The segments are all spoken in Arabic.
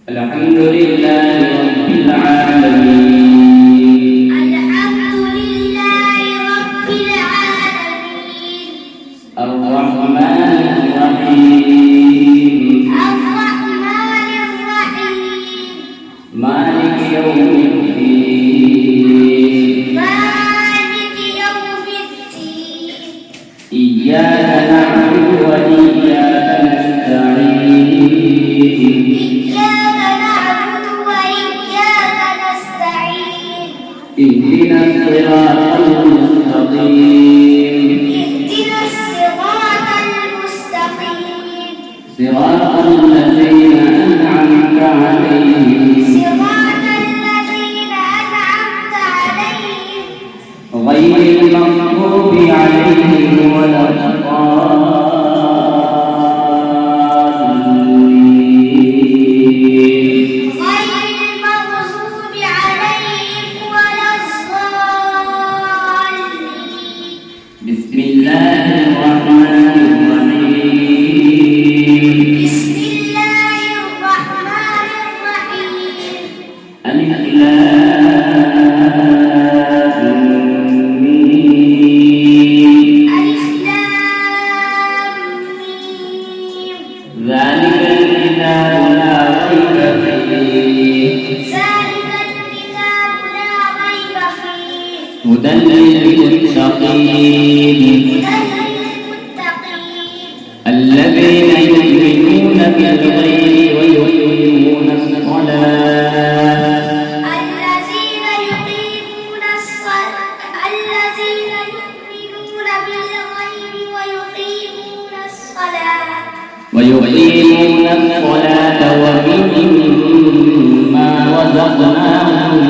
الحمد لله رب العالمين الحمد لله رب العالمين الرحمن الرحيم الرحمن الرحيم مالك يوم الدين مالك يوم الدين إياك نعبد وإياك نستعين إياك نعبد وإياك نستعين اهدنا الصراط المستقيم اهدنا الصراط المستقيم صراط الذين أنعمت عليهم صراط الذين أنعمت عليهم غير المغضوب عليهم ولا الضالين غير المغضوب عليهم ولا الضالين بسم الله الرحمن الرحيم بسم الله الرحمن الرحيم ألف لام ميم ألف لام ميم ذلك الكتاب لا ريب فيه ذلك الكتاب لا ريب فيه هدى للمتقين هدى للمتقين الذين يؤمنون بالغيب ويقيمون الصلاة الذين يقيمون الصلاة الذين يؤمنون بالغيب ويقيمون الصلاة ومما رزقناهم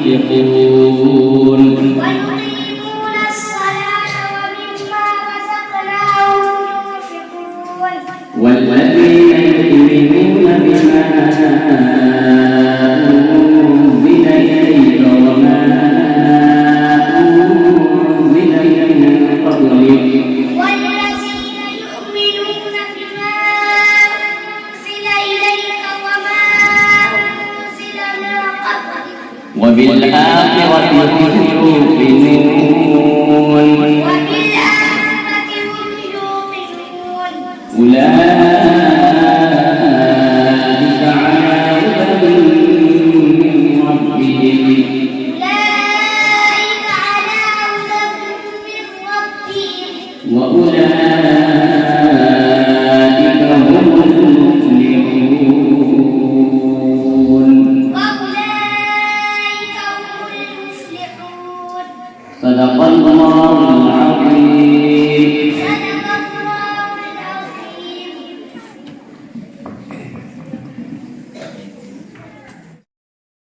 ينفقون ويقيمون الصلاة ومما رزقناهم ينفقون والذين يؤمنون بما أنزل إليك وما أنزل من قبلك والذين يؤمنون بما أنزل إليك وما أنزل من قبلك وبالآخرة هم يوقنون وبالآخرة هم يوقنون أولئك على هدى من ربهم أولئك على هدى من ربهم وأولئك هم المفلحون وأولئك هم المفلحون صدق الله العظيم